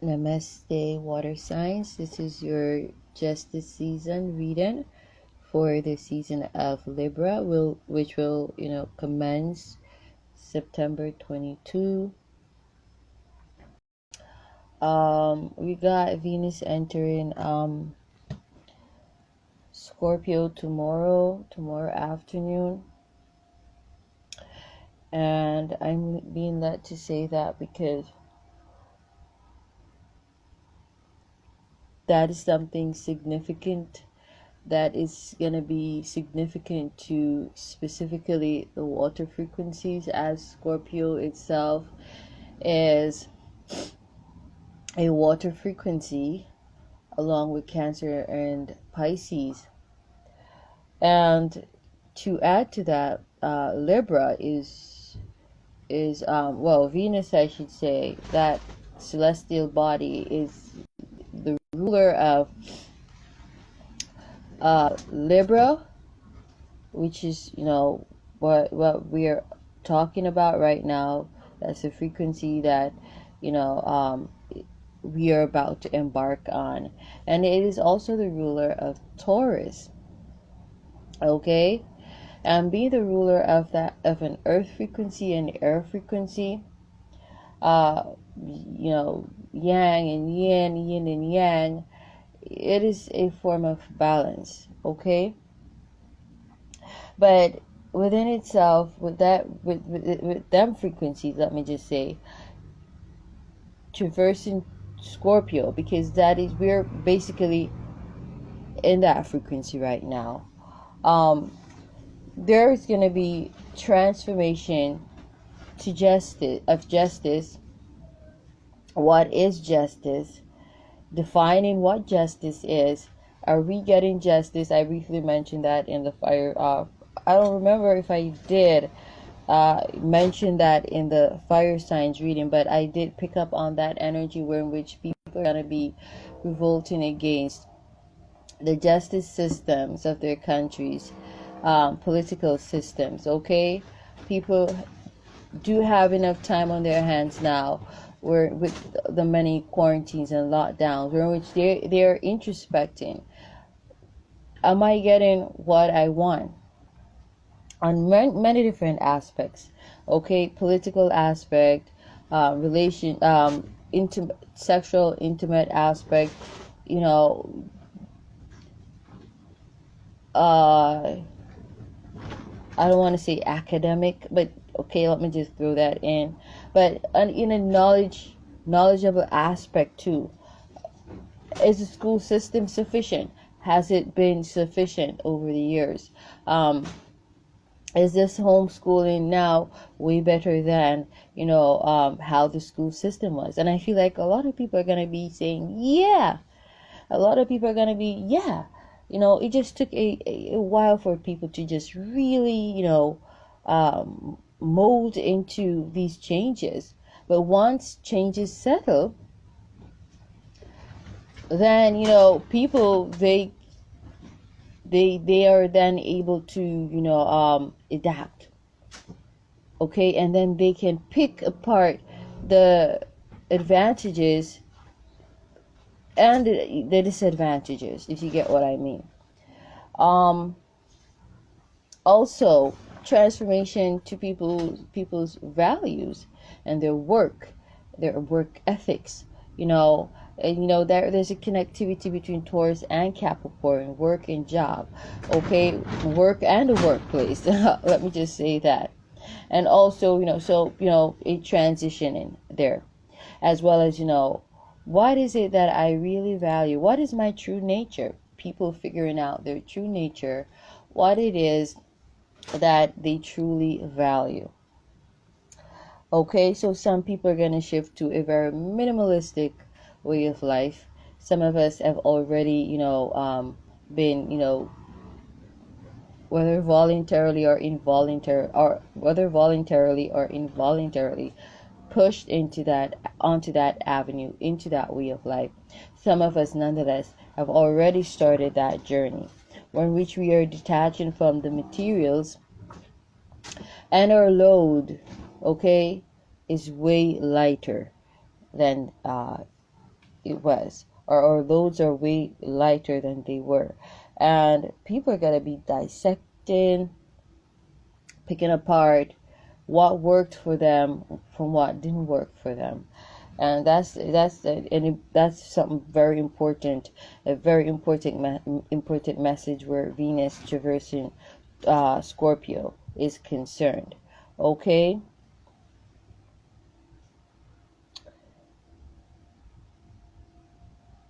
Namaste, water signs. This is your justice season reading for the season of Libra, which will commence September 22. We got Venus entering Scorpio tomorrow afternoon, and I'm being led to say that because that is something significant that is going to be significant to specifically the water frequencies, as Scorpio itself is a water frequency along with Cancer and Pisces. And to add to that, Libra is Venus, I should say, that celestial body is the ruler of Libra, which is what we're talking about right now. That's a frequency that we are about to embark on, and it is also the ruler of Taurus. Okay, and being the ruler of an earth frequency and air frequency, yang and yin and yang, it is a form of balance. Okay, but within itself, with them frequencies, let me just say, traversing Scorpio, because we're basically in that frequency right now. There's going to be transformation to justice. What is justice? Defining what justice is. Are we getting justice? I briefly mentioned that in the fire. I don't remember if I did mention that in the fire signs reading, but I did pick up on that energy in which people are going to be revolting against the justice systems of their countries, political systems. Okay, people do have enough time on their hands now, where with the many quarantines and lockdowns, in which they are introspecting. Am I getting what I want? On many different aspects. Okay, political aspect, sexual intimate aspect. I don't want to say academic, but okay, let me just throw that in. But in a knowledgeable aspect too. Is the school system sufficient? Has it been sufficient over the years? Is this homeschooling now way better than how the school system was? And I feel like a lot of people are going to be saying, yeah. A lot of people are going to be, yeah. It just took a while for people to just really, mold into these changes. But once changes settle, then people they are then able to adapt. Okay, and then they can pick apart the advantages and the disadvantages, if you get what I mean. Also, transformation to people's values and their work ethics. There's a connectivity between Taurus and Capricorn, work and job. Okay, work and the workplace. Let me just say that. And also, a transition in there, as well as what is it that I really value? What is my true nature? People figuring out their true nature, what it is that they truly value. Okay, so some people are going to shift to a very minimalistic way of life. Some of us have already, been, whether voluntarily or involuntarily, pushed onto that avenue, into that way of life. Some of us, nonetheless, have already started that journey, in which we are detaching from the materials, and our load, okay, is way lighter than it was, or loads are way lighter than they were, and people are gonna be dissecting, picking apart what worked for them from what didn't work for them. And that's something very important, a very important message where Venus traversing Scorpio is concerned. Okay.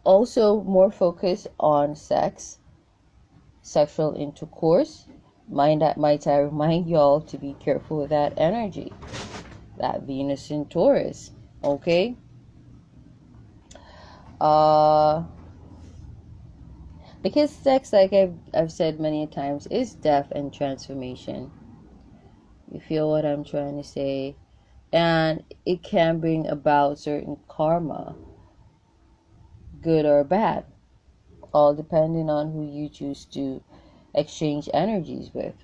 Also, more focus on sex, sexual intercourse. Might I remind y'all to be careful with that energy, that Venus in Taurus. Okay. Because sex, like I've said many times, is death and transformation. You feel what I'm trying to say? And it can bring about certain karma, good or bad, all depending on who you choose to exchange energies with.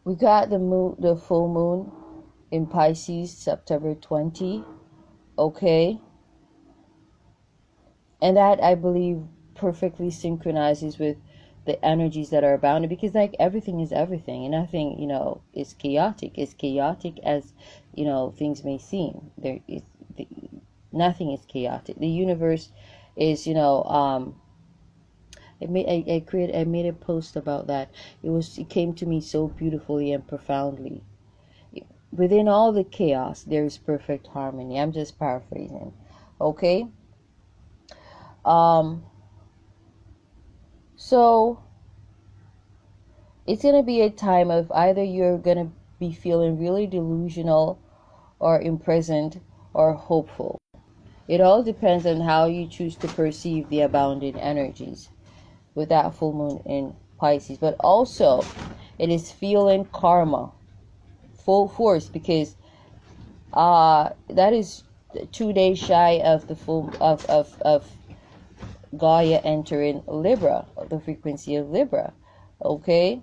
We got the full moon in Pisces, September 20. Okay. And that, I believe, perfectly synchronizes with the energies that are abounding, because like everything is everything, and nothing, is chaotic. As chaotic as, things may seem. Nothing is chaotic. The universe is, I made a post about that. It came to me so beautifully and profoundly. Within all the chaos, there is perfect harmony. I'm just paraphrasing. Okay. So it's going to be a time of either you're going to be feeling really delusional or imprisoned or hopeful. It all depends on how you choose to perceive the abounding energies with that full moon in Pisces. But also, it is feeling karma full force, because that is 2 days shy of the full of Gaia entering Libra, the frequency of Libra. Okay.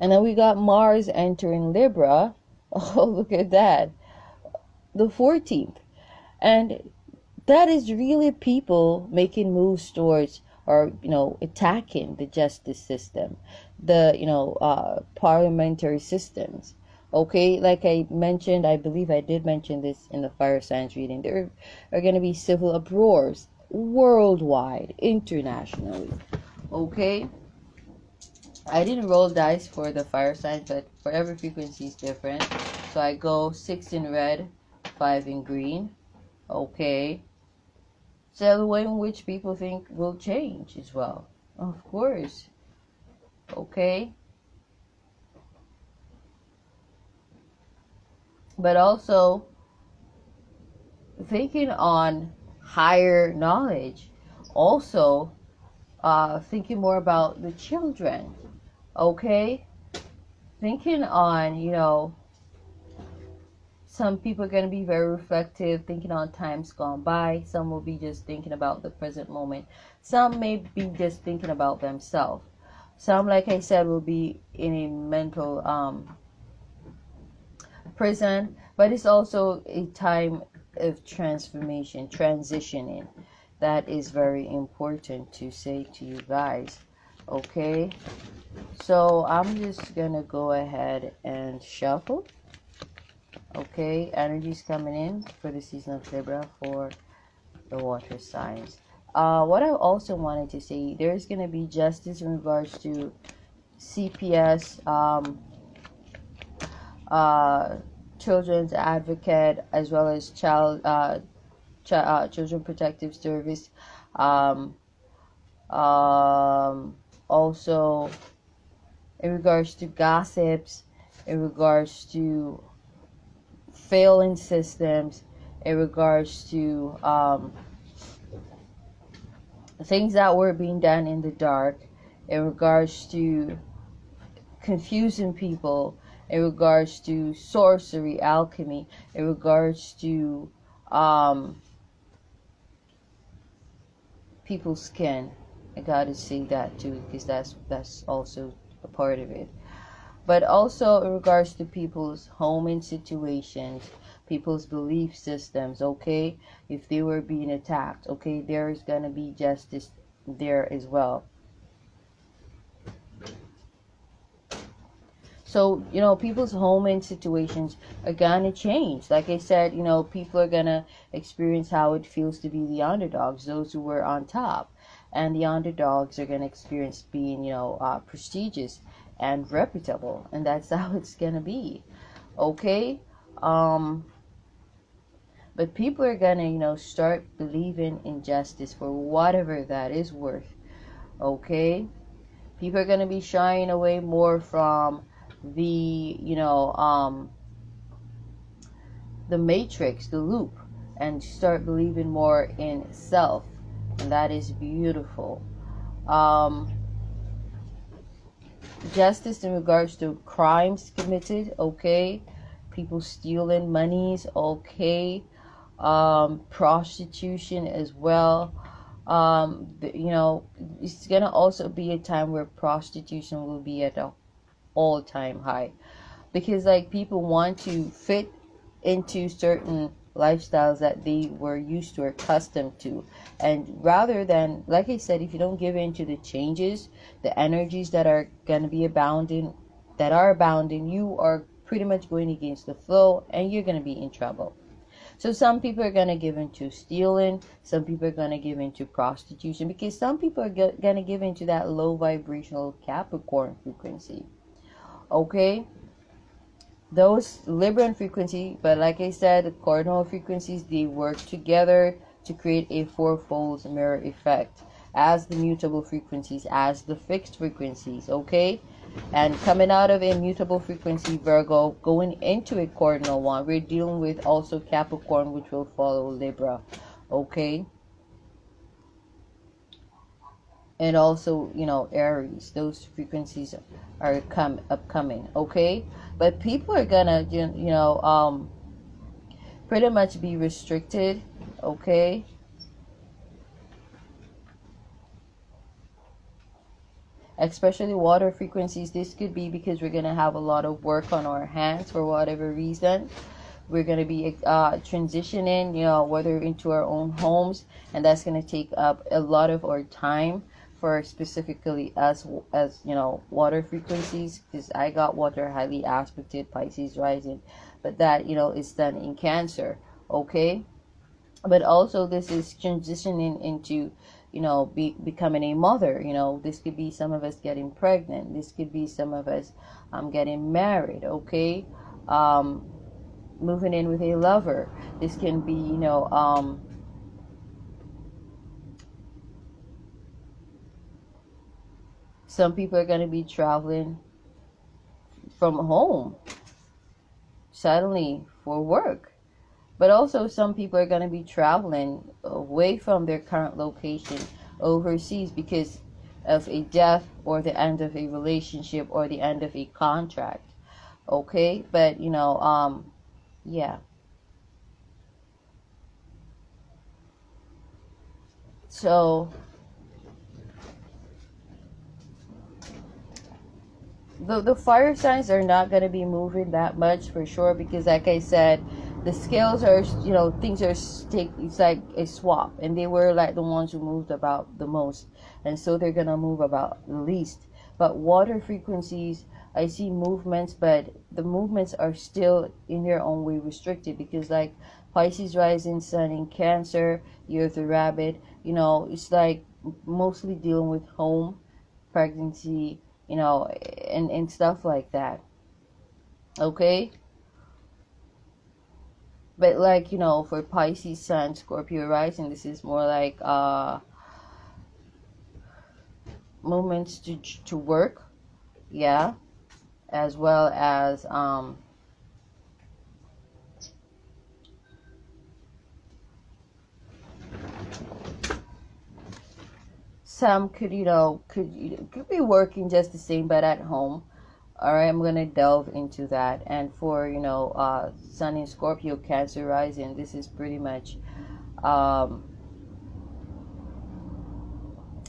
And then we got Mars entering Libra. Oh, look at that. The 14th. And that is really people making moves towards, or, attacking the justice system, the, parliamentary systems. Okay, like I mentioned, I believe I did mention this in the fire signs reading, there are going to be civil uproars worldwide, internationally. Okay, I didn't roll dice for the fire signs, but for every frequency is different. So I go 6 in red, 5 in green. Okay, so the way in which people think will change as well, of course. Okay. But also thinking on higher knowledge, also thinking more about the children. Okay, thinking on, some people are going to be very reflective, thinking on times gone by. Some will be just thinking about the present moment. Some may be just thinking about themselves. Some, like I said, will be in a mental prison, but it's also a time of transformation, transitioning. That is very important to say to you guys. Okay, so I'm just gonna go ahead and shuffle. Okay, energies coming in for the season of Libra for the water signs. What I also wanted to say, there's gonna be justice in regards to CPS, children's advocate, as well as children protective service. Also in regards to gossips, in regards to failing systems, in regards to things that were being done in the dark, in regards to confusing people, in regards to sorcery, alchemy, in regards to people's skin. I gotta say that too, because that's also a part of it. But also in regards to people's home and situations, people's belief systems, okay? If they were being attacked, okay, there's gonna be justice there as well. So, you know, people's home and situations are gonna change. Like I said, you know, people are gonna experience how it feels to be the underdogs, those who were on top. And the underdogs are gonna experience being, you know, prestigious and reputable. And that's how it's gonna be. Okay? But people are gonna, you know, start believing in justice for whatever that is worth. Okay? People are gonna be shying away more from the, you know, the matrix, the loop, and start believing more in self. And that is beautiful. Justice in regards to crimes committed, okay? People stealing monies, okay? Prostitution as well. You know, it's gonna also be a time where prostitution will be at a all-time high, because like people want to fit into certain lifestyles that they were used to or accustomed to, and rather than, like I said, if you don't give in to the changes, the energies that are going to be abounding, you are pretty much going against the flow and you're going to be in trouble. So some people are going to give into stealing, some people are going to give into prostitution, because some people are going to give into that low vibrational Capricorn frequency. Okay? Those Libran frequency, but like I said, the cardinal frequencies, they work together to create a fourfold mirror effect as the mutable frequencies, as the fixed frequencies, okay? And coming out of a mutable frequency, Virgo, going into a cardinal one, we're dealing with also Capricorn, which will follow Libra, okay? And also, you know, Aries, those frequencies are upcoming, okay? But people are gonna, you know, pretty much be restricted, okay? Especially water frequencies. This could be because we're gonna have a lot of work on our hands for whatever reason. We're gonna be transitioning, you know, whether into our own homes, and that's gonna take up a lot of our time for specifically as you know, water frequencies, because I got water highly aspected, Pisces rising, but that, you know, is done in Cancer, okay? But also this is transitioning into, you know, becoming a mother. You know, this could be some of us getting pregnant, this could be some of us getting married, okay? Moving in with a lover, this can be, you know, some people are going to be traveling from home suddenly for work. But also some people are going to be traveling away from their current location overseas because of a death or the end of a relationship or the end of a contract. Okay? But, you know, yeah. So the fire signs are not going to be moving that much for sure, because like I said, the scales are, you know, things are it's like a swap, and they were like the ones who moved about the most, and so they're going to move about the least. But water frequencies, I see movements, but the movements are still in their own way restricted, because like Pisces rising sun in Cancer, you're the rabbit, you know, it's like mostly dealing with home, pregnancy, you know, and stuff like that, okay? But like, you know, for Pisces sun, Scorpio rising, this is more like movements to work, yeah, as well as some could, you know, could be working just the same but at home. All right, I'm gonna delve into that. And for, you know, Sun in Scorpio, Cancer rising, this is pretty much a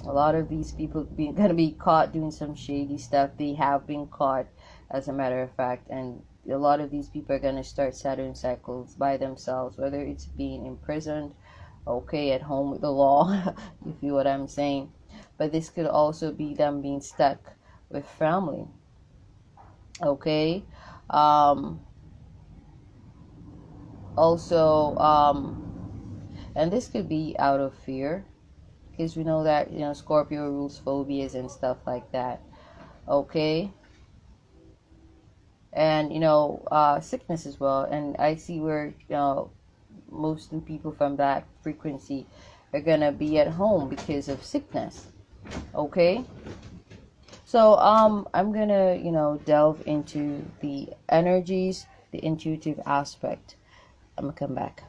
lot of these people gonna be caught doing some shady stuff. They have been caught, as a matter of fact, and a lot of these people are gonna start Saturn cycles by themselves, whether it's being imprisoned, okay, at home with the law, you feel what I'm saying. But this could also be them being stuck with family, okay. Also, and this could be out of fear, because we know that, you know, Scorpio rules phobias and stuff like that, okay. And, you know, sickness as well. And I see where, you know, most of the people from that frequency are gonna be at home because of sickness, okay. So I'm gonna, you know, delve into the energies, the intuitive aspect. I'm gonna come back.